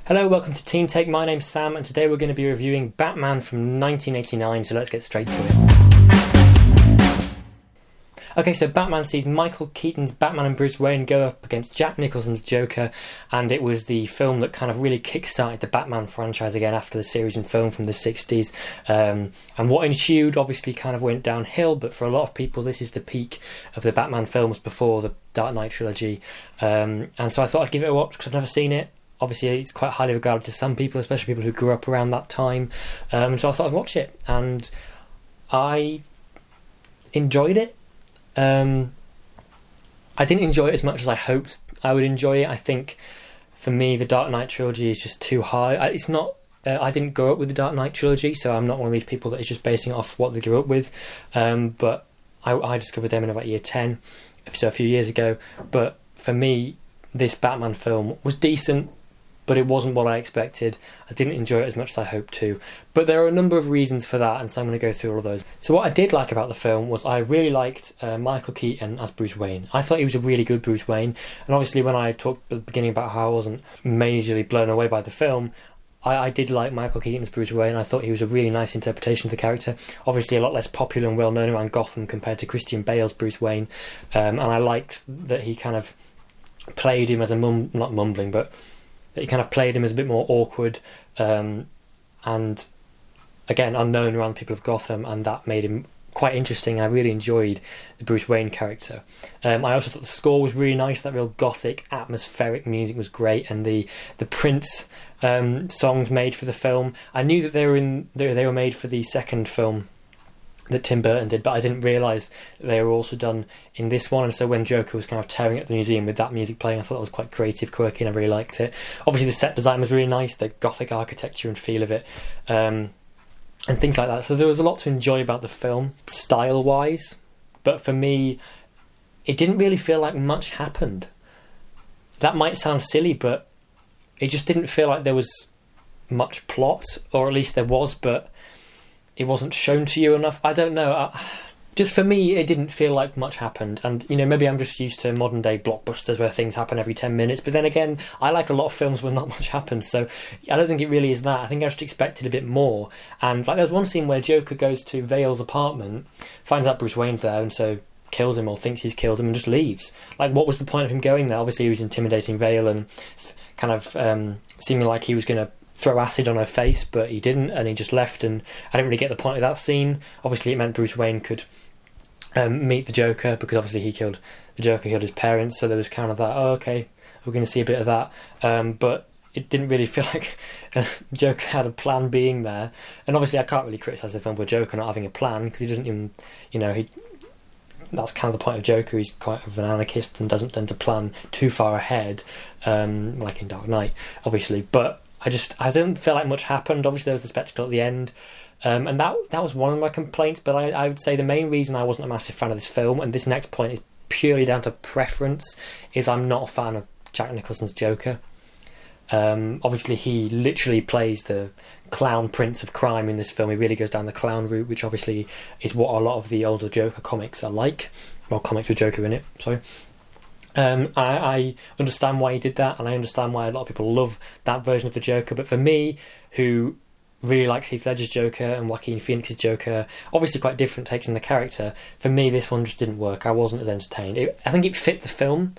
Hello, welcome to Team Take. My name's Sam, and today we're going to be reviewing Batman from 1989, so let's get straight to it. Okay, so Batman sees Michael Keaton's Batman and Bruce Wayne go up against Jack Nicholson's Joker, and it was the film that kind of really kick-started the Batman franchise again after the series and film from the 60s. And what ensued obviously kind of went downhill, but for a lot of people this is the peak of the Batman films before the Dark Knight trilogy. And so I thought I'd give it a watch because I've never seen it. Obviously, it's quite highly regarded to some people, especially people who grew up around that time. So I thought I'd watch it, and I enjoyed it. I didn't enjoy it as much as I hoped I would enjoy it. I think, for me, the Dark Knight trilogy is just too high. It's not. I didn't grow up with the Dark Knight trilogy, so I'm not one of these people that is just basing it off what they grew up with. But I discovered them in about year 10, so a few years ago. But for me, this Batman film was decent, but it wasn't what I expected. I didn't enjoy it as much as I hoped to. But there are a number of reasons for that, and so I'm going to go through all of those. So what I did like about the film was I really liked Michael Keaton as Bruce Wayne. I thought he was a really good Bruce Wayne, and obviously when I talked at the beginning about how I wasn't majorly blown away by the film, I did like Michael Keaton as Bruce Wayne. I thought he was a really nice interpretation of the character. Obviously a lot less popular and well known around Gotham compared to Christian Bale's Bruce Wayne, and I liked that he kind of played him as a not mumbling, but that he kind of played him as a bit more awkward and again unknown around the people of Gotham, and that made him quite interesting. I really enjoyed the Bruce Wayne character. I also thought the score was really nice. That real gothic atmospheric music was great, and the Prince songs made for the film, I knew that they were made for the second film that Tim Burton did, but I didn't realise they were also done in this one. And so when Joker was kind of tearing at the museum with that music playing, I thought that was quite creative, quirky, and I really liked it. Obviously the set design was really nice, the gothic architecture and feel of it, and things like that. So there was a lot to enjoy about the film, style-wise, but for me, it didn't really feel like much happened. That might sound silly, but it just didn't feel like there was much plot, or at least there was, but it wasn't shown to you enough. I don't know. Just for me, it didn't feel like much happened. And, maybe I'm just used to modern day blockbusters where things happen every 10 minutes. But then again, I like a lot of films where not much happens. So I don't think it really is that. I think I just expected a bit more. And like, there's one scene where Joker goes to Vale's apartment, finds out Bruce Wayne's there, and so kills him or thinks he's killed him and just leaves. Like, what was the point of him going there? Obviously, he was intimidating Vale and kind of seeming like he was going to throw acid on her face, but he didn't, and he just left, and I didn't really get the point of that scene. Obviously it meant Bruce Wayne could meet the Joker, because obviously the Joker killed his parents, so there was kind of that, oh okay, we're going to see a bit of that, but it didn't really feel like Joker had a plan being there. And obviously I can't really criticise the film for Joker not having a plan, because he doesn't even, that's kind of the point of Joker. He's quite of an anarchist and doesn't tend to plan too far ahead, like in Dark Knight obviously. But I didn't feel like much happened. Obviously there was the spectacle at the end, and that was one of my complaints, but I would say the main reason I wasn't a massive fan of this film, and this next point is purely down to preference, is I'm not a fan of Jack Nicholson's Joker. Obviously he literally plays the clown prince of crime in this film. He really goes down the clown route, which obviously is what a lot of the older Joker comics are like, well, comics with Joker in it, sorry. I understand why he did that, and I understand why a lot of people love that version of the Joker, but for me, who really likes Heath Ledger's Joker and Joaquin Phoenix's Joker, obviously quite different takes on the character, for me this one just didn't work. I wasn't as entertained. I think it fit the film,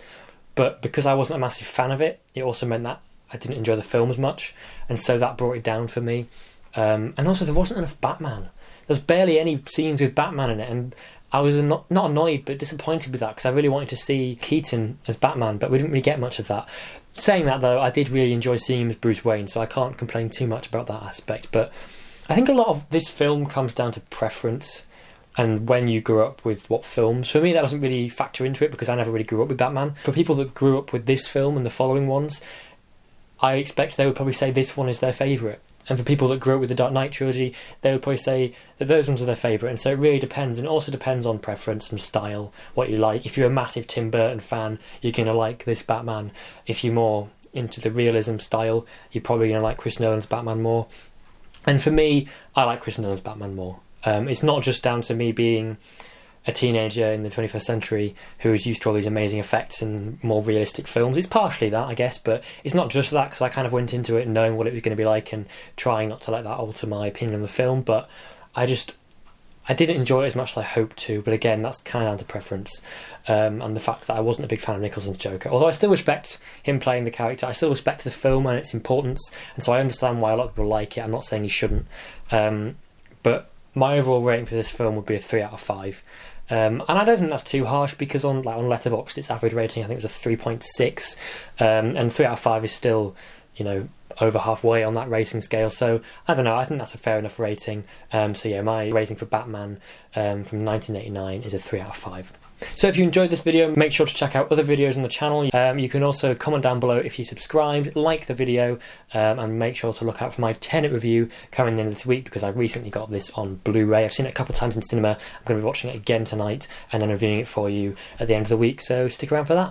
but because I wasn't a massive fan of it, it also meant that I didn't enjoy the film as much, and so that brought it down for me. And also there wasn't enough Batman. There's barely any scenes with Batman in it, and I was not annoyed but disappointed with that, because I really wanted to see Keaton as Batman, but we didn't really get much of that. Saying that though, I did really enjoy seeing him as Bruce Wayne, so I can't complain too much about that aspect. But I think a lot of this film comes down to preference and when you grew up with what films. For me that doesn't really factor into it, because I never really grew up with Batman. For people that grew up with this film and the following ones, I expect they would probably say this one is their favourite. And for people that grew up with the Dark Knight trilogy, they would probably say that those ones are their favourite. And so it really depends, and it also depends on preference and style, what you like. If you're a massive Tim Burton fan, you're going to like this Batman. If you're more into the realism style, you're probably going to like Chris Nolan's Batman more. And for me, I like Chris Nolan's Batman more. It's not just down to me being a teenager in the 21st century who is used to all these amazing effects and more realistic films. It's partially that, I guess, but it's not just that, because I kind of went into it knowing what it was going to be like and trying not to let that alter my opinion on the film. But I didn't enjoy it as much as I hoped to, but again, that's kind of down to preference, and the fact that I wasn't a big fan of Nicholson's Joker. Although I still respect him playing the character, I still respect the film and its importance, and so I understand why a lot of people like it. I'm not saying he shouldn't, but my overall rating for this film would be a 3 out of 5. And I don't think that's too harsh, because on Letterboxd its average rating I think was a 3.6, and 3 out of 5 is still, over halfway on that rating scale. So I don't know, I think that's a fair enough rating. So yeah, my rating for Batman from 1989 is a 3 out of 5. So if you enjoyed this video, make sure to check out other videos on the channel. You can also comment down below if you subscribed, like the video, and make sure to look out for my Tenet review coming in this week, because I recently got this on Blu-ray. I've seen it a couple of times in cinema. I'm going to be watching it again tonight and then reviewing it for you at the end of the week, so stick around for that.